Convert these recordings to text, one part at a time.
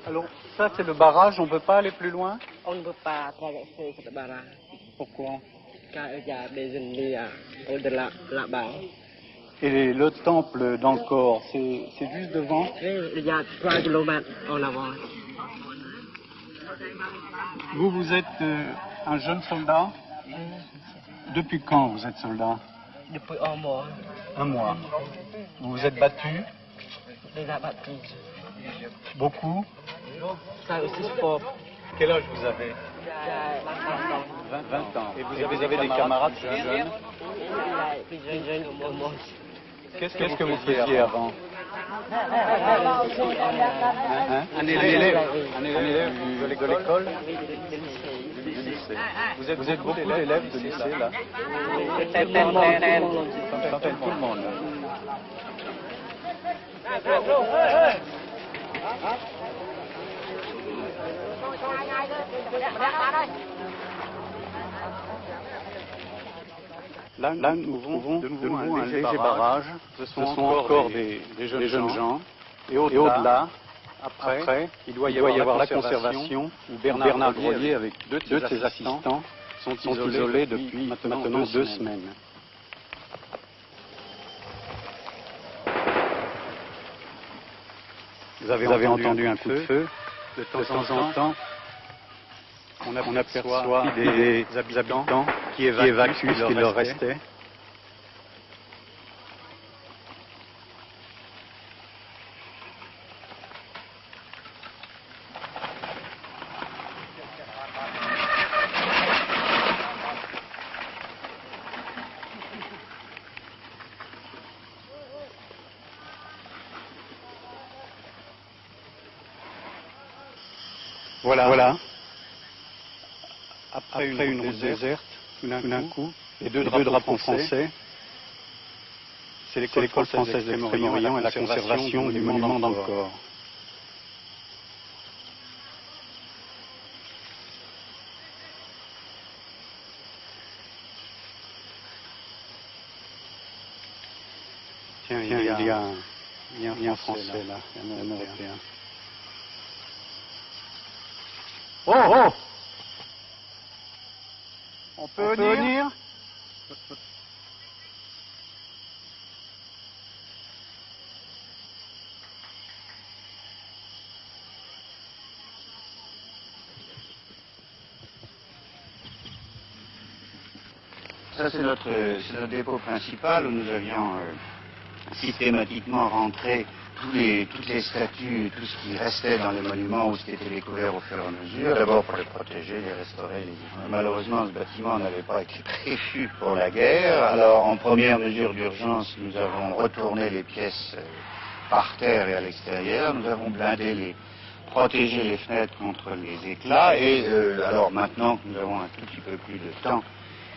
Alors, ça c'est le barrage, on ne peut pas aller plus loin? On ne peut pas traverser ce barrage. Pourquoi? Car il y a des ennemis au-delà, là-bas. Et le temple d'Angkor, c'est juste devant? Et il y a 3 kilomètres en avant. Vous êtes un jeune soldat? Depuis quand vous êtes soldat? Depuis un mois. Un mois. Vous vous êtes battu? Déjà battu. Beaucoup? Ça aussi sport. Quel âge vous avez? 20 ans. Et vous avez des camarades jeunes? Plus jeune que moi. Qu'est-ce que vous faisiez avant? Un élève de l'école? Du lycée. Vous êtes beaucoup d'élèves de lycée là? Tout le monde. Là, nous trouvons de nouveau un léger barrage. Ce sont encore des jeunes gens. Et au-delà, après, il doit y avoir la conservation où Bernard Grelier, avec deux de ses assistants, sont isolés depuis maintenant 2 semaines. Vous avez entendu un coup de feu. De temps en temps, on aperçoit des habitants qui évacuent ce qu'il leur restait. Voilà. Après une route déserte, tout d'un coup, les deux drapeaux français, c'est l'école française d'Extrême-Orient et la conservation du monument d'Angkor. Tiens, il y a un Français là, un Européen. Oh! On peut venir? Ça, c'est notre dépôt principal où nous avions systématiquement rentré toutes les statues, tout ce qui restait dans les monuments ou ce qui était découvert au fur et à mesure, d'abord pour les protéger, les restaurer. Malheureusement, ce bâtiment n'avait pas été prévu pour la guerre. Alors, en première mesure d'urgence, nous avons retourné les pièces par terre et à l'extérieur. Nous avons protégé les fenêtres contre les éclats. Et alors maintenant que nous avons un tout petit peu plus de temps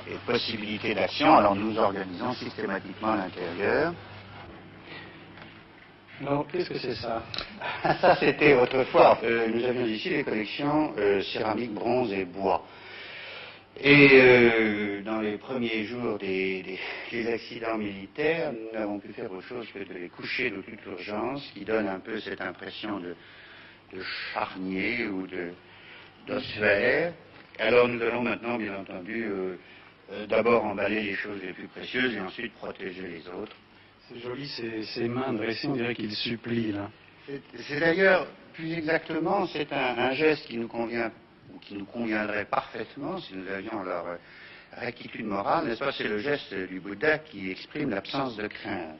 et de possibilités d'action, alors nous organisons systématiquement l'intérieur. Alors, qu'est-ce que c'est ça? Ça, c'était autrefois. Nous avions ici les collections céramique, bronze et bois. Et dans les premiers jours des accidents militaires, nous n'avons pu faire autre chose que de les coucher de toute urgence, qui donne un peu cette impression de charnier ou d'ossuaire. Alors nous allons maintenant, bien entendu, d'abord emballer les choses les plus précieuses et ensuite protéger les autres. C'est joli, ces mains dressées, on dirait qu'il supplie, là. C'est d'ailleurs, plus exactement, c'est un geste qui nous convient, ou qui nous conviendrait parfaitement si nous avions leur rectitude morale, n'est-ce pas? C'est le geste du Bouddha qui exprime l'absence de crainte.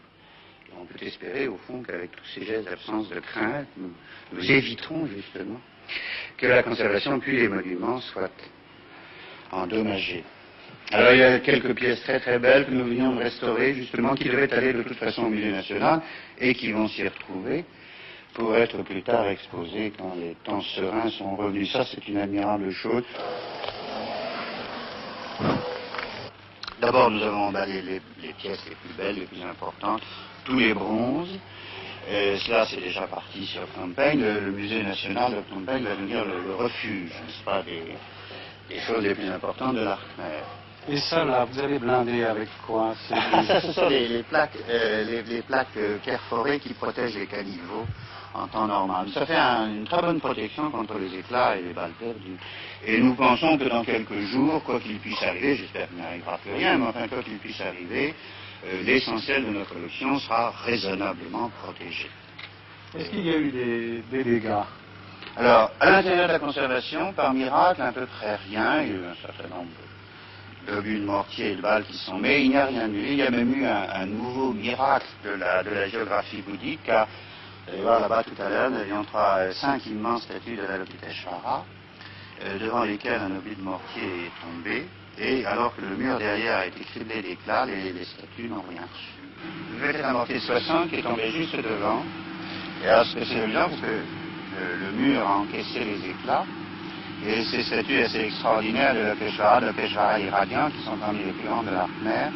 Et on peut espérer, au fond, qu'avec tous ces gestes d'absence de crainte, nous éviterons, justement, que la conservation puis les monuments soient endommagés. Alors il y a quelques pièces très très belles que nous venions de restaurer, justement, qui devaient aller de toute façon au musée national et qui vont s'y retrouver pour être plus tard exposées quand les temps sereins sont revenus. Ça, c'est une admirable chose. D'abord, nous avons emballé les pièces les plus belles, les plus importantes, tous les bronzes. Cela, c'est déjà parti sur Phnom Penh. Le musée national de Phnom Penh va devenir le refuge, n'est-ce pas, des choses les plus importantes de l'art khmer. Et ça, là, vous avez blindé avec quoi? Ça, ce sont les plaques perforées qui protègent les caniveaux en temps normal. Ça fait une très bonne protection contre les éclats et les balles perdues. Et nous pensons que dans quelques jours, quoi qu'il puisse arriver, j'espère qu'il n'arrivera plus rien, mais enfin, quoi qu'il puisse arriver, l'essentiel de notre collection sera raisonnablement protégé. Est-ce qu'il y a eu des dégâts? Alors, à l'intérieur de la conservation, par miracle, à peu près rien. Il y a eu un certain nombre d'obus de mortier et de balles qui sont, mais il n'y a rien eu. Il y a même eu un nouveau miracle de la géographie bouddhique, car, vous allez voir là-bas tout à l'heure, nous avions 5 immenses statues de l'Avalokiteshvara, devant lesquelles un obus de mortier est tombé, et alors que le mur derrière a été criblé d'éclats, les statues n'ont rien reçu. Vous verrez un mortier de 60 qui est tombé juste devant, et alors c'est évident parce que le mur a encaissé les éclats, et ces statues assez extraordinaires de l'Avalokiteshvara irradiant, qui sont parmi les plus grandes de la mer.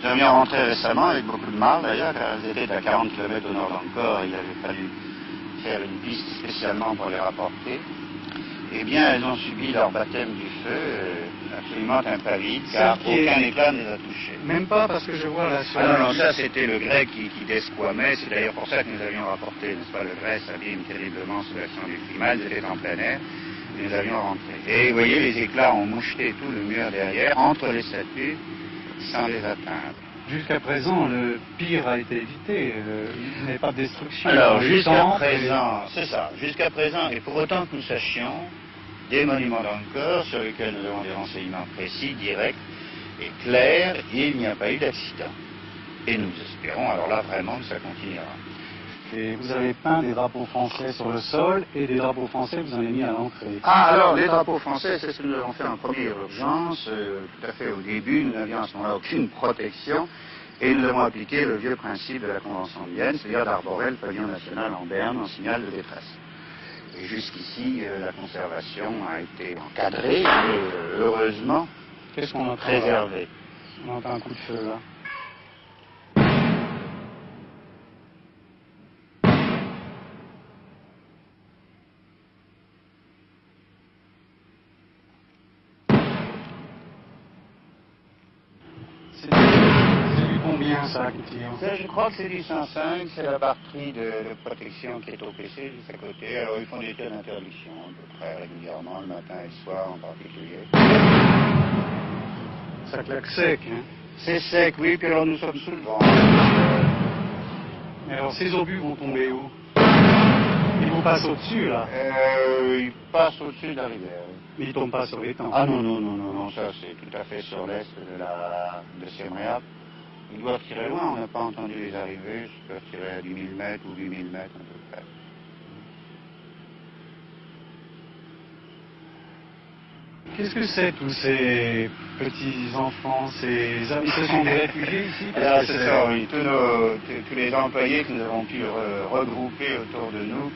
Nous avions rentré récemment avec beaucoup de mal d'ailleurs, car elles étaient à 40 km au nord d'Angkor, et il avait fallu faire une piste spécialement pour les rapporter. Eh bien, elles ont subi leur baptême du feu absolument impavide, car aucun éclat ne les a touchées. Même pas parce que je vois là sur... Ah non, ça c'était le grès qui desquamait, c'est d'ailleurs pour ça que nous avions rapporté, n'est-ce pas, le grès s'abîme terriblement sous l'action du climat, elles étaient en plein air, et nous avions rentré. Et vous voyez, les éclats ont moucheté tout le mur derrière, entre les statues, sans les atteindre. Jusqu'à présent, le pire a été évité, il n'y a pas de destruction. Alors, jusqu'à présent, c'est ça, jusqu'à présent, et pour autant que nous sachions, des monuments d'Angkor sur lesquels nous avons des renseignements précis, directs et clairs, il n'y a pas eu d'accident. Et nous espérons, alors là, vraiment, que ça continuera. Et vous avez peint des drapeaux français sur le sol, et des drapeaux français vous en avez mis à l'entrée. Ah, alors, les drapeaux français, c'est ce que nous avons fait en première urgence, tout à fait au début, nous n'avions à ce moment-là aucune protection, et nous avons appliqué le vieux principe de la Convention de Vienne, c'est-à-dire d'arborer le pavillon national en berne en signal de détresse. Et jusqu'ici, la conservation a été encadrée, et heureusement, qu'est-ce qu'on entend préservée. On entend un coup de feu là. C'est du combien ça qui tire? Ça, je crois que c'est du 105, c'est la partie de protection qui est au PC juste à côté. Alors ils font des tirs d'interdiction à peu près régulièrement, le matin et le soir en particulier. Ça claque sec, hein? C'est sec, oui, puis alors nous sommes sous le vent. Mais alors ces obus vont tomber où? Ils vont passer au-dessus là? Ils passent au-dessus de la rivière. Mais ils tombent pas sur les temps. Ah non, ça c'est tout à fait sur l'est de Siem Reap. Ils doivent tirer loin, on n'a pas entendu les arriver, ils peuvent tirer à 10 000 mètres ou 8 000 mètres à peu près. Qu'est-ce que c'est tous ces petits enfants, ces amis? Ce sont des réfugiés ici? Alors c'est ça, oui, tous les employés que nous avons pu regrouper autour de nous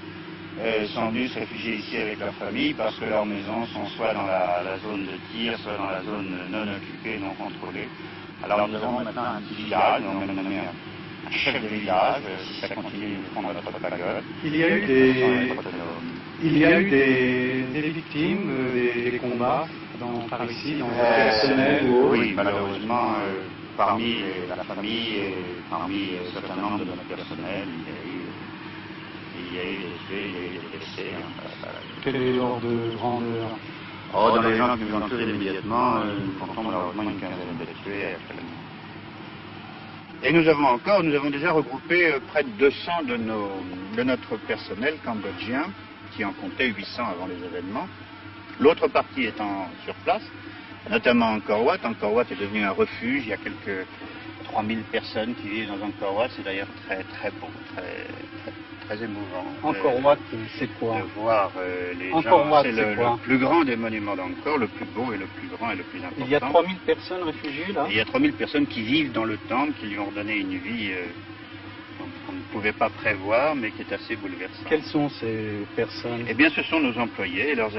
sont venus se réfugier ici avec leur famille parce que leurs maisons sont soit dans la zone de tir, soit dans la zone non occupée, non contrôlée. Alors nous avons maintenant un petit village, nous avons même nommé un chef de village, si ça continue, nous prendrons notre pagode. Il y a eu des victimes, des combats par ici, dans le personnel ou autre? Oui, malheureusement, parmi la famille et parmi un certain nombre de notre personnel, il y a eu des tués, il y a eu des blessés. Quel est l'ordre de grandeur? Oh, dans les gens qui nous entourent immédiatement, nous comptons malheureusement une quinzaine de tués actuellement. Et nous avons déjà regroupé près de 200 de notre personnel cambodgien, qui en comptait 800 avant les événements. L'autre partie étant sur place, notamment Angkor Wat. Angkor Wat est devenu un refuge, il y a quelques 3000 personnes qui vivent dans Angkor Wat, c'est d'ailleurs très très beau, très émouvant. Angkor Wat, c'est quoi? De voir les Angkor gens, Wat, c'est le plus grand des monuments d'Angkor, le plus beau et le plus grand et le plus important. Il y a 3000 personnes réfugiées là? Il y a 3000 personnes qui vivent dans le temple, qui lui ont donné une vie qu'on ne pouvait pas prévoir, mais qui est assez bouleversante. Quelles sont ces personnes? Eh bien, ce sont nos employés et leurs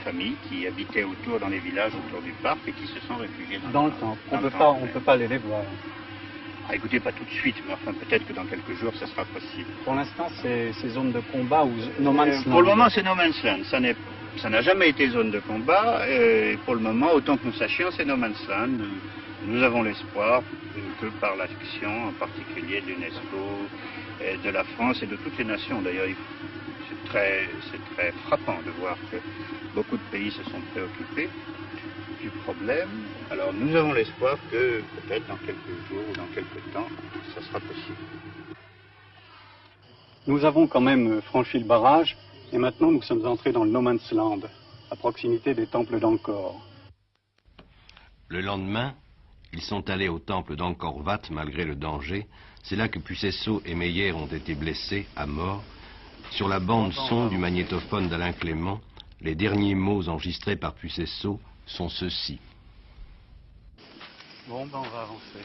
familles qui habitaient autour, dans les villages autour du parc et qui se sont réfugiés dans le temple. On ne peut pas aller les voir. Ah, écoutez, pas tout de suite, mais enfin, peut-être que dans quelques jours, ça sera possible. Pour l'instant, c'est zones de combat ou no man's land? Pour le moment, c'est no man's land. Ça n'est Ça n'a jamais été zone de combat, et pour le moment, autant que nous sachions, c'est no man's land. Nous avons l'espoir que par l'action, en particulier de l'UNESCO, de la France et de toutes les nations, d'ailleurs, c'est très frappant de voir que beaucoup de pays se sont préoccupés du problème. Alors nous avons l'espoir que peut-être dans quelques jours ou dans quelques temps, ça sera possible. Nous avons quand même franchi le barrage et maintenant nous sommes entrés dans le no man's land, à proximité des temples d'Angkor. Le lendemain, ils sont allés au temple d'Angkor Wat malgré le danger. C'est là que Pucesso et Meyer ont été blessés à mort. Sur la bande son du magnétophone d'Alain Clément, les derniers mots enregistrés par Pucesso sont ceux-ci. Bon, ben on va avancer.